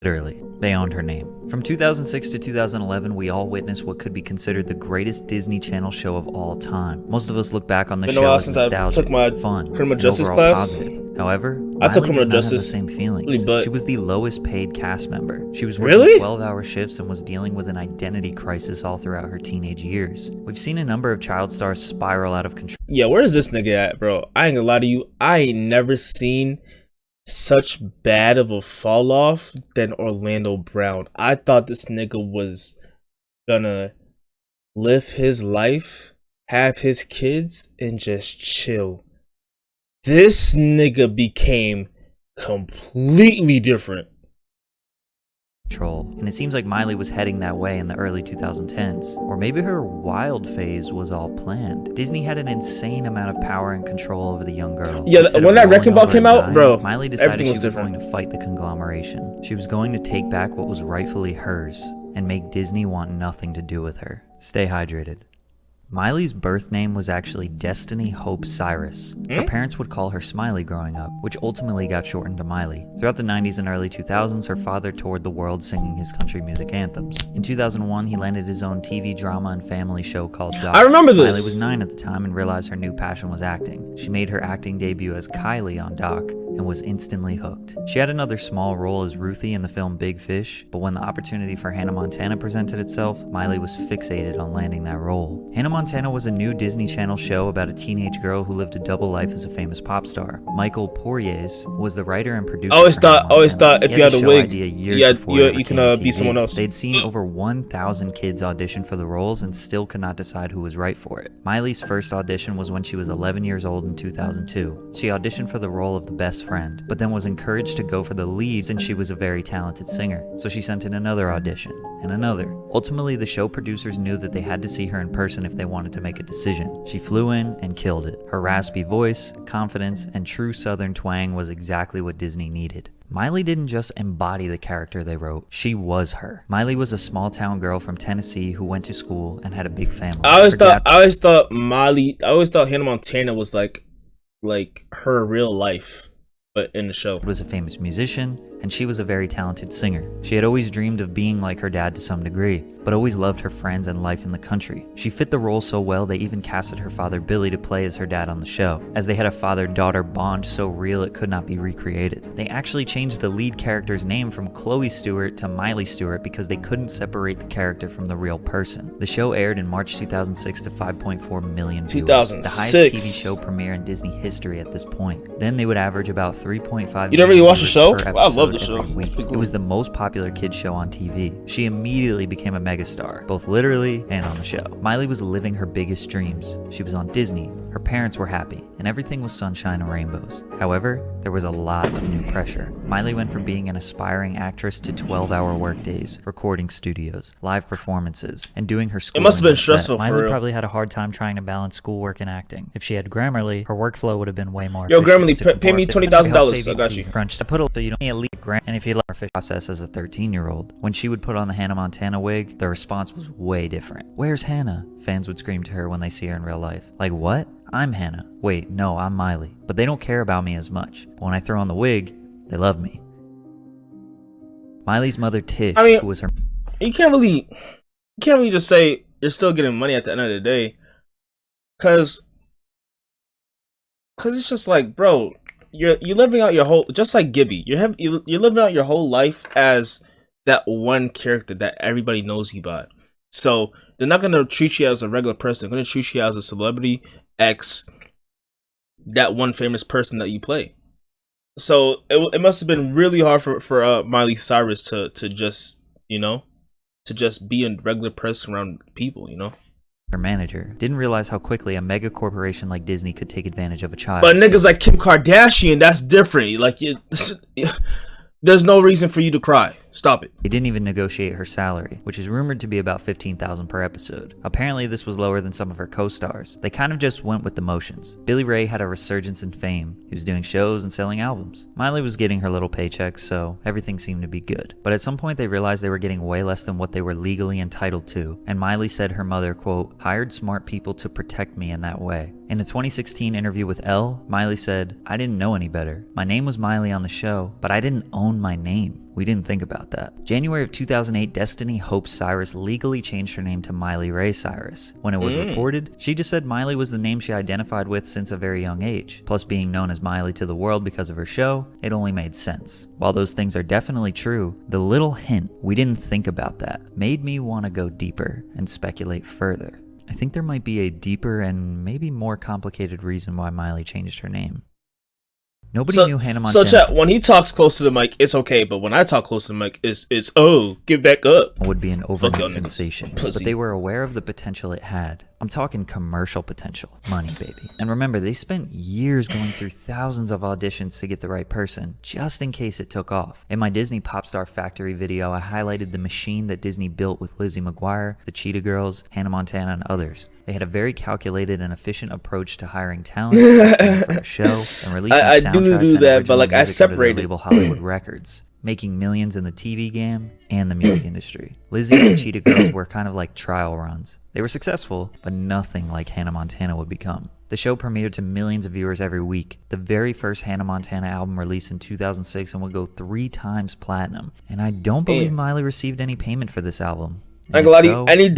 Literally, they owned her name. From 2006 to 2011, we all witnessed what could be considered the greatest Disney Channel show of all time. Most of us look back on the show as nostalgic, fun, criminal and justice overall class. positive. However, I took Miley criminal does not have the justice. same feelings. Really, but- She was the lowest paid cast member. She was working Really? 12-hour shifts and was dealing with an identity crisis all throughout her teenage years. We've seen a number of child stars spiral out of control. Yeah, where is this nigga at, bro? I ain't gonna lie to you. I ain't never seen such bad of a fall off than Orlando Brown. I thought this nigga was gonna live his life, have his kids, and just chill. This nigga became completely different. And it seems like Miley was heading that way in the early 2010s. Or maybe her wild phase was all planned. Disney had an insane amount of power and control over the young girl. Yeah, Instead when of that rolling wrecking ball over came and out, dying, bro, Miley decided everything she was was different. going to fight the conglomeration. She was going to take back what was rightfully hers and make Disney want nothing to do with her. Stay hydrated. Miley's birth name was actually Destiny Hope Cyrus. Her parents would call her Smiley growing up, which ultimately got shortened to Miley. Throughout the 90s and early 2000s, her father toured the world singing his country music anthems. In 2001, he landed his own TV drama and family show called Doc. I remember this. Miley was 9 at the time and realized her new passion was acting. She made her acting debut as Kylie on Doc and was instantly hooked. She had another small role as Ruthie in the film Big Fish, but when the opportunity for Hannah Montana presented itself, Miley was fixated on landing that role. Hannah Montana was a new Disney Channel show about a teenage girl who lived a double life as a famous pop star. Michael Poiriers was the writer and producer. I always for Hannah thought if Montana. you had the a show wig, idea years you before it ever can came to be TV. someone else. They'd seen over 1,000 kids audition for the roles and still could not decide who was right for it. Miley's first audition was when she was 11 years old in 2002. She auditioned for the role of the best friend, but then was encouraged to go for the lead since she was a very talented singer. So she sent in another audition, and another. Ultimately, the show producers knew that they had to see her in person if they wanted to make a decision. She flew in and killed it. Her raspy voice, confidence, and true southern twang was exactly what Disney needed. Miley didn't just embody the character they wrote, she was her. Miley was a small town girl from Tennessee who went to school and had a big family. I always thought Hannah Montana was like her real life, but in the show. Was a famous musician, and she was a very talented singer. She had always dreamed of being like her dad to some degree, but always loved her friends and life in the country. She fit the role so well they even casted her father Billy to play as her dad on the show, as they had a father-daughter bond so real it could not be recreated. They actually changed the lead character's name from Chloe Stewart to Miley Stewart because they couldn't separate the character from the real person. The show aired in March 2006 to 5.4 million viewers, 2006. the highest TV show premiere in Disney history at this point. Then they would average about 3.5 You don't really watch the viewers show? per I love the episode show. every week. It was the most popular kids show on TV. She immediately became a megastar, both literally and on the show. Miley was living her biggest dreams. She was on Disney, her parents were happy, and everything was sunshine and rainbows. However, there was a lot of new pressure. Miley went from being an aspiring actress to 12-hour workdays, recording studios, live performances, and doing her school. It must have been stressful for Miley real. probably had a hard time trying to balance schoolwork and acting. If she had Grammarly, her workflow would have been way more Yo, efficient. Grammarly, pay me $20,000. I got you. Crunched. I put a you don't need a lead grant, and if you let her fish process as a 13-year-old, when she would put on the Hannah Montana wig, the response was way different. "Where's Hannah?" Fans would scream to her when they see her in real life. Like, what? I'm Hannah. Wait, no, I'm Miley. But they don't care about me as much. But when I throw on the wig, they love me. Miley's mother Tish, who was her... You can't really just say you're still getting money at the end of the day, cause it's just like, bro, you're living out your whole, just like Gibby, you're living out your whole life as that one character that everybody knows you by. So they're not gonna treat you as a regular person. They're gonna treat you as a celebrity X, that one famous person that you play. So it must have been really hard for Miley Cyrus to just, you know, to just be a regular person around people, you know. Her manager didn't realize how quickly a mega corporation like Disney could take advantage of a child. But niggas like Kim Kardashian, that's different. Like, there's no reason for you to cry. Stop it. They didn't even negotiate her salary, which is rumored to be about $15,000 per episode. Apparently, this was lower than some of her co-stars. They kind of just went with the motions. Billy Ray had a resurgence in fame. He was doing shows and selling albums. Miley was getting her little paychecks, so everything seemed to be good. But at some point, they realized they were getting way less than what they were legally entitled to, and Miley said her mother, quote, hired smart people to protect me in that way. In a 2016 interview with Elle, Miley said, "I didn't know any better. My name was Miley on the show, but I didn't own my name. We didn't think about that. January of 2008, Destiny Hope Cyrus legally changed her name to Miley Ray Cyrus. When it was reported, she just said Miley was the name she identified with since a very young age. Plus, being known as Miley to the world because of her show, it only made sense. While those things are definitely true, the little hint, we didn't think about that, made me want to go deeper and speculate further. I think there might be a deeper and maybe more complicated reason why Miley changed her name. Nobody knew Hannah Montana. So, chat, when he talks close to the mic, it's okay, but when I talk close to the mic, it's get back up. Would be an overnight sensation, but they were aware of the potential it had. I'm talking commercial potential. Money, baby. And remember, they spent years going through thousands of auditions to get the right person, just in case it took off. In my Disney Popstar Factory video, I highlighted the machine that Disney built with Lizzie McGuire, the Cheetah Girls, Hannah Montana, and others. They had a very calculated and efficient approach to hiring talent, casting for a show, and releasing soundtracks and that, but like I separated separated label Hollywood Records, making millions in the TV game and the music industry. Lizzie and the Cheetah Girls were kind of like trial runs. They were successful, but nothing like Hannah Montana would become. The show premiered to millions of viewers every week. The very first Hannah Montana album released in 2006 and would go 3 times platinum. And I don't believe Miley received any payment for this album. I ain't gonna lie to you, any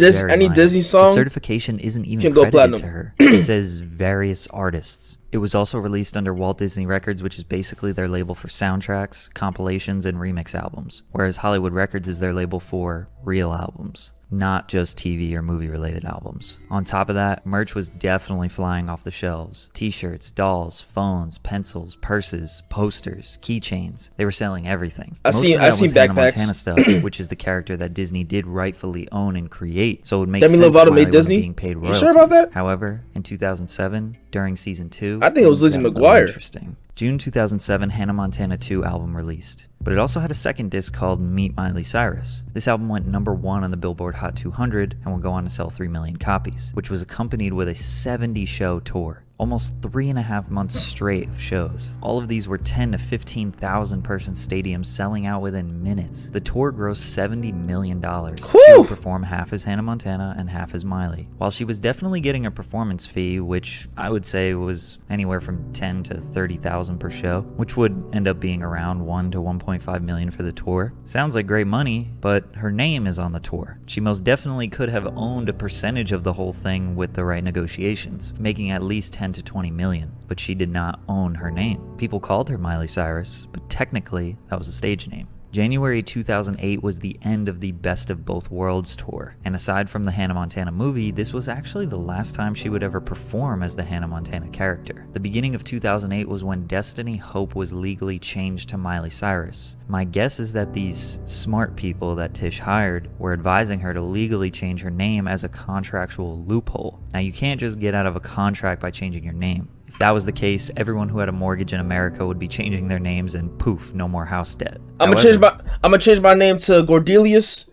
Disney song, the certification isn't even credited to her. It says various artists. It was also released under Walt Disney Records, which is basically their label for soundtracks, compilations, and remix albums, whereas Hollywood Records is their label for real albums, not just TV or movie related albums. On top of that, merch was definitely flying off the shelves. T-shirts, dolls, phones, pencils, purses, posters, keychains. They were selling everything. I seen backpacks. Hannah Montana stuff, which is the character that Disney did rightfully own and create, so it would make Demi sense Lovato that Miley made Disney? wasn't being paid royalties. You sure about that? However, in 2007, during season 2, I think it was Lizzie got a little McGuire. Interesting. June 2007, Hannah Montana 2 album released, but it also had a second disc called Meet Miley Cyrus. This album went #1 on the Billboard Hot 200 and would go on to sell 3 million copies, which was accompanied with a 70-show tour. Almost 3.5 months straight of shows. All of these were 10 to 15,000 person stadiums selling out within minutes. The tour grossed $70 million. She would perform half as Hannah Montana and half as Miley. While she was definitely getting a performance fee, which I would say was anywhere from 10 to 30,000 per show, which would end up being around 1 to 1.5 million for the tour. Sounds like great money, but her name is on the tour. She most definitely could have owned a percentage of the whole thing with the right negotiations, making at least 10 to 20 million, but she did not own her name. People called her Miley Cyrus, but technically that was a stage name. January 2008 was the end of the Best of Both Worlds tour, and aside from the Hannah Montana movie, this was actually the last time she would ever perform as the Hannah Montana character. The beginning of 2008 was when Destiny Hope was legally changed to Miley Cyrus. My guess is that these smart people that Tish hired were advising her to legally change her name as a contractual loophole. Now, you can't just get out of a contract by changing your name. If that was the case, everyone who had a mortgage in America would be changing their names and poof, no more house debt. I'm gonna change my name to Gordelius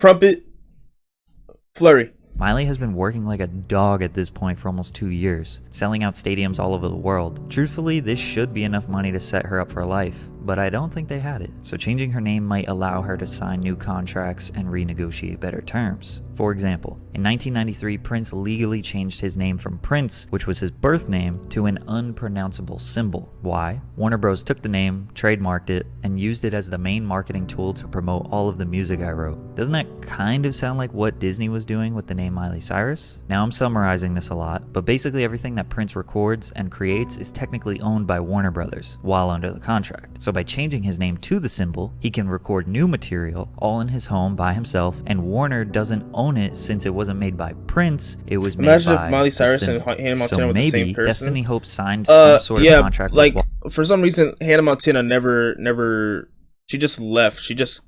Crumpet Flurry. Miley has been working like a dog at this point for almost 2 years, selling out stadiums all over the world. Truthfully, this should be enough money to set her up for life, but I don't think they had it. So changing her name might allow her to sign new contracts and renegotiate better terms. For example, in 1993, Prince legally changed his name from Prince, which was his birth name, to an unpronounceable symbol. Why? Warner Bros. Took the name, trademarked it, and used it as the main marketing tool to promote all of the music I wrote. Doesn't that kind of sound like what Disney was doing with the name Miley Cyrus? Now I'm summarizing this a lot, but basically everything that Prince records and creates is technically owned by Warner Bros. While under the contract. So by changing his name to the symbol, he can record new material all in his home by himself, and Warner doesn't own it since it wasn't made by Prince, it was made by if Miley Cyrus and Hannah Montana were the same person. Destiny Hope signed some sort of contract like with for some reason Hannah Montana never she just left. She just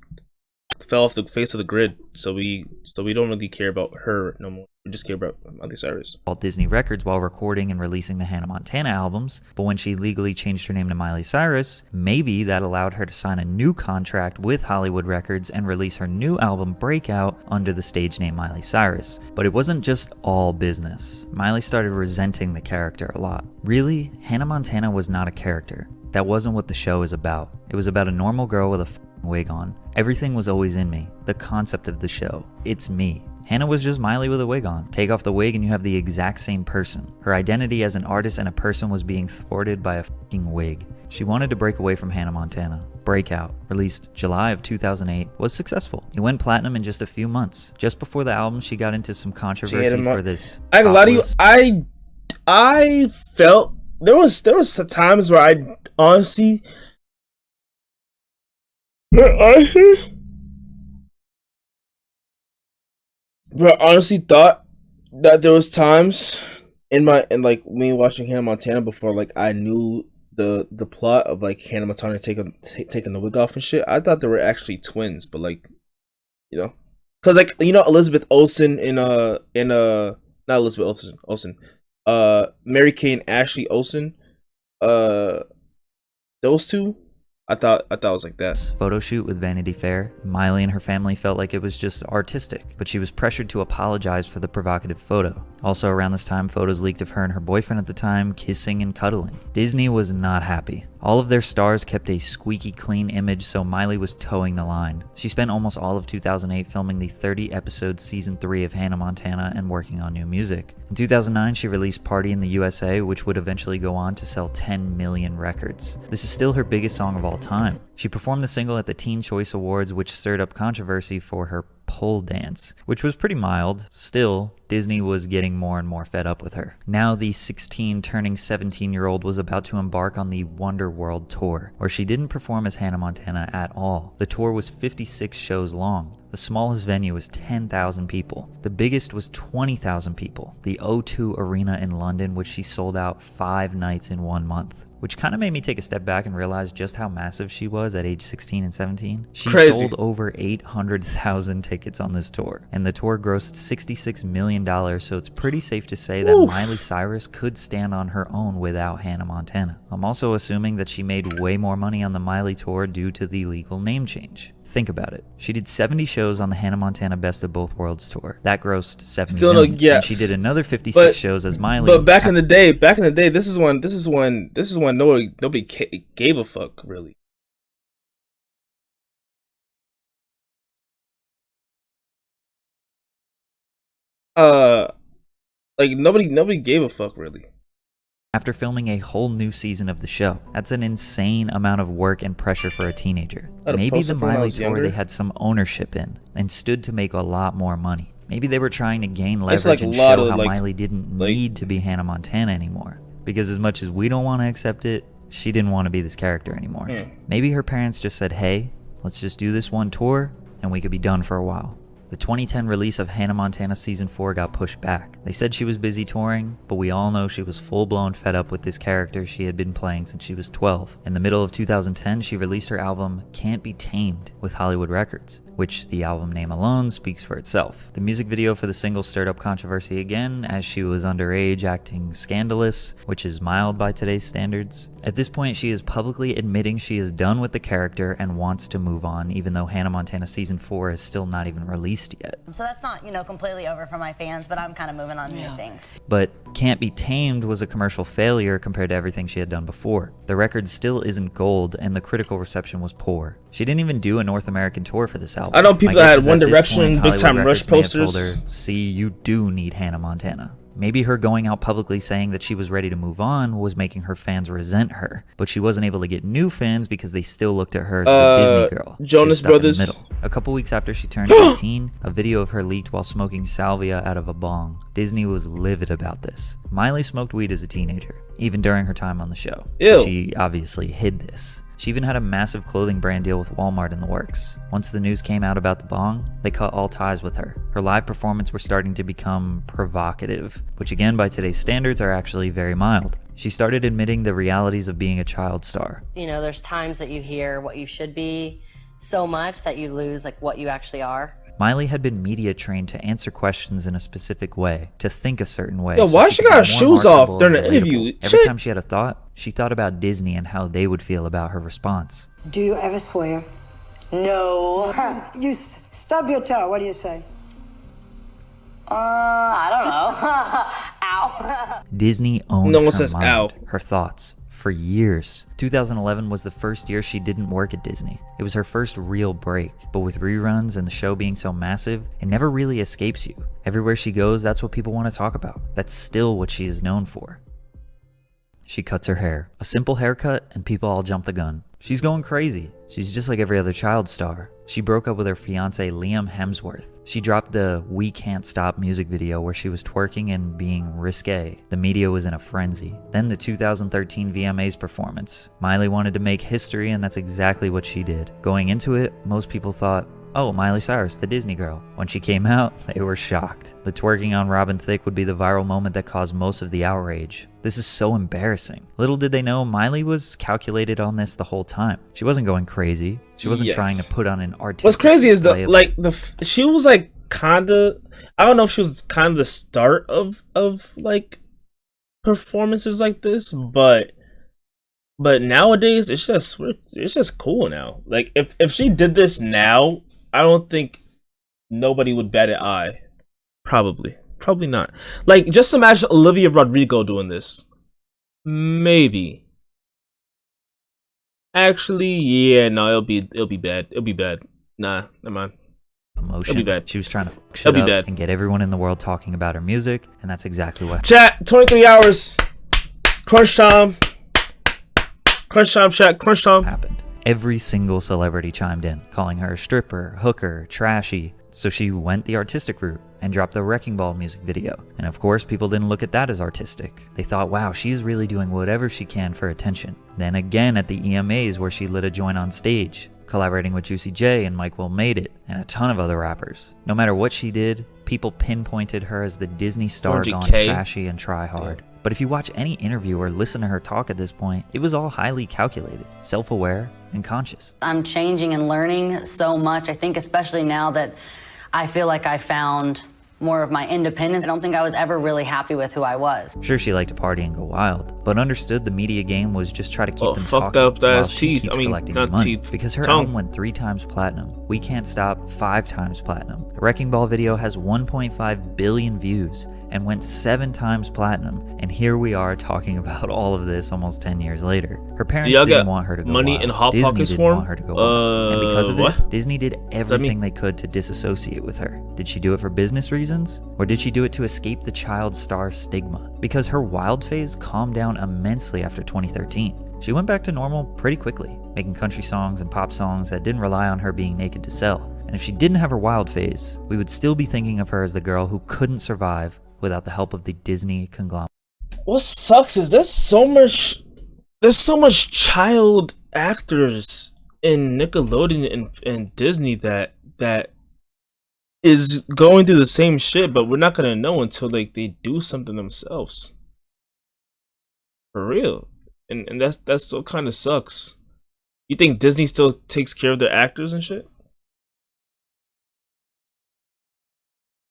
fell off the face of the grid. So we don't really care about her no more. We just care about Miley Cyrus. Walt Disney Records while recording and releasing the Hannah Montana albums, but when she legally changed her name to Miley Cyrus, maybe that allowed her to sign a new contract with Hollywood Records and release her new album Breakout under the stage name Miley Cyrus. But it wasn't just all business. Miley started resenting the character a lot. Really, Hannah Montana was not a character. That wasn't what the show is about. It was about a normal girl with a wig on. Everything was always in me. The concept of the show. It's me. Hannah was just Miley with a wig on. Take off the wig and you have the exact same person. Her identity as an artist and a person was being thwarted by a fucking wig. She wanted to break away from Hannah Montana. Breakout, released July of 2008, was successful. It went platinum in just a few months. Just before the album, she got into some controversy for this. I can lie to you, I felt there was times where I honestly thought that there was times in like me watching Hannah Montana before, like I knew the plot of like Hannah Montana taking the wig off and shit. I thought they were actually twins, but like, you know, because like, you know, Elizabeth Olsen not Elizabeth Olsen, Mary-Kate and Ashley Olsen, those two. I thought it was like that. Photo shoot with Vanity Fair. Miley and her family felt like it was just artistic, but she was pressured to apologize for the provocative photo. Also around this time, photos leaked of her and her boyfriend at the time kissing and cuddling. Disney was not happy. All of their stars kept a squeaky clean image, so Miley was towing the line. She spent almost all of 2008 filming the 30-episode season 3 of Hannah Montana and working on new music. In 2009, she released Party in the USA, which would eventually go on to sell 10 million records. This is still her biggest song of all time. She performed the single at the Teen Choice Awards, which stirred up controversy for her pole dance, which was pretty mild. Still, Disney was getting more and more fed up with her. Now the 16 turning 17-year-old was about to embark on the Wonder World Tour, where she didn't perform as Hannah Montana at all. The tour was 56 shows long. The smallest venue was 10,000 people. The biggest was 20,000 people. The O2 Arena in London, which she sold out 5 nights in 1 month. Which kind of made me take a step back and realize just how massive she was at age 16 and 17. She sold over 800,000 tickets on this tour, and the tour grossed $66 million, so it's pretty safe to say that Miley Cyrus could stand on her own without Hannah Montana. I'm also assuming that she made way more money on the Miley tour due to the legal name change. Think about it. She did 70 shows on the Hannah Montana Best of Both Worlds tour. That grossed 70 million. Yes. And she did another 56 shows as Miley. But back in the day, this is when nobody gave a fuck, really. Like nobody gave a fuck, really. After filming a whole new season of the show. That's an insane amount of work and pressure for a teenager. Maybe the Miley tour they had some ownership in and stood to make a lot more money. Maybe they were trying to gain leverage and show how Miley didn't need to be Hannah Montana anymore. Because as much as we don't want to accept it, she didn't want to be this character anymore. Maybe her parents just said, hey, let's just do this one tour and we could be done for a while. The 2010 release of Hannah Montana Season 4 got pushed back. They said she was busy touring, but we all know she was full-blown fed up with this character she had been playing since she was 12. In the middle of 2010, she released her album Can't Be Tamed with Hollywood Records, which the album name alone speaks for itself. The music video for the single stirred up controversy again, as she was underage acting scandalous, which is mild by today's standards. At this point, she is publicly admitting she is done with the character and wants to move on, even though Hannah Montana Season 4 is still not even released yet. So that's not, completely over for my fans, but I'm kind of moving on to new things. But Can't Be Tamed was a commercial failure compared to everything she had done before. The record still isn't gold, and the critical reception was poor. She didn't even do a North American tour for this album. I know people that had One Direction, Big Time Rush posters. Told her, see, you do need Hannah Montana. Maybe her going out publicly saying that she was ready to move on was making her fans resent her, but she wasn't able to get new fans because they still looked at her as the Disney girl. Jonas Brothers. A couple weeks after she turned 18, a video of her leaked while smoking salvia out of a bong. Disney was livid about this. Miley smoked weed as a teenager, even during her time on the show. Ew. She obviously hid this. She even had a massive clothing brand deal with Walmart in the works. Once the news came out about the bong, they cut all ties with her. Her live performances were starting to become provocative, which again by today's standards are actually very mild. She started admitting the realities of being a child star. There's times that you hear what you should be so much that you lose what you actually are. Miley had been media trained to answer questions in a specific way, to think a certain way. Yo, why she got her shoes off during the interview? Every time she had a thought, she thought about Disney and how they would feel about her response. Do you ever swear? No. You stub your toe, what do you say? I don't know. Ow. Disney owned No one her says mind, ow. her thoughts, for years. 2011 was the first year she didn't work at Disney. It was her first real break, but with reruns and the show being so massive, it never really escapes you. Everywhere she goes, that's what people want to talk about. That's still what she is known for. She cuts her hair. A simple haircut and people all jump the gun. She's going crazy. She's just like every other child star. She broke up with her fiance Liam Hemsworth. She dropped the We Can't Stop music video where she was twerking and being risque. The media was in a frenzy. Then the 2013 VMAs performance. Miley wanted to make history, and that's exactly what she did. Going into it, most people thought, oh, Miley Cyrus, the Disney girl. When she came out, they were shocked. The twerking on Robin Thicke would be the viral moment that caused most of the outrage. This is so embarrassing. Little did they know, Miley was calculated on this the whole time. She wasn't going crazy. She wasn't trying to put on an artistic What's crazy is she was like kinda, I don't know if she was kind of the start of like performances like this, but nowadays it's just cool now. Like if she did this now, I don't think nobody would bat an eye. Probably not. Like, just imagine Olivia Rodrigo doing this. Maybe. Actually, yeah, no, it'll be bad. It'll be bad. Nah, never mind. Emotion. It'll be bad. She was trying to fuck shit up and get everyone in the world talking about her music, and that's exactly what Chat, 23 hours. Crunch time. Crunch time, chat. Crunch time. happened. Every single celebrity chimed in, calling her a stripper, hooker, trashy. So she went the artistic route and dropped the Wrecking Ball music video. And of course, people didn't look at that as artistic. They thought, wow, she's really doing whatever she can for attention. Then again at the EMAs where she lit a joint on stage, collaborating with Juicy J and Mike Will Made It, and a ton of other rappers. No matter what she did, people pinpointed her as the Disney star gone trashy and try hard. But if you watch any interview or listen to her talk at this point, it was all highly calculated, self-aware, and conscious. I'm changing and learning so much. I think especially now that I feel like I found more of my independence. I don't think I was ever really happy with who I was. Sure, she liked to party and go wild, but understood the media game was just try to keep them fucked talking up that while ass she teeth. keeps I mean, collecting not money. teeth, Because her tongue. album went 3 times platinum. We Can't Stop 5 times platinum. The Wrecking Ball video has 1.5 billion views and went 7 times platinum. And here we are talking about all of this almost 10 years later. Her parents didn't want her to go money wild. in Hot Disney Pockets didn't form? want her to go wild. And because of What? it, Disney did everything they could to disassociate with her. Did she do it for business reasons? Or did she do it to escape the child star stigma? Because her wild phase calmed down immensely after 2013. She went back to normal pretty quickly, making country songs and pop songs that didn't rely on her being naked to sell. And if she didn't have her wild phase, we would still be thinking of her as the girl who couldn't survive without the help of the Disney conglomerate. What sucks is there's so much child actors in Nickelodeon and Disney that is going through the same shit, but we're not gonna know until like they do something themselves. For real. And that's so kind of sucks. You think Disney still takes care of their actors and shit?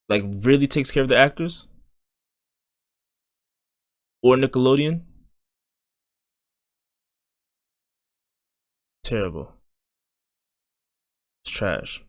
Like, really takes care of the actors? Or Nickelodeon? Terrible. It's trash.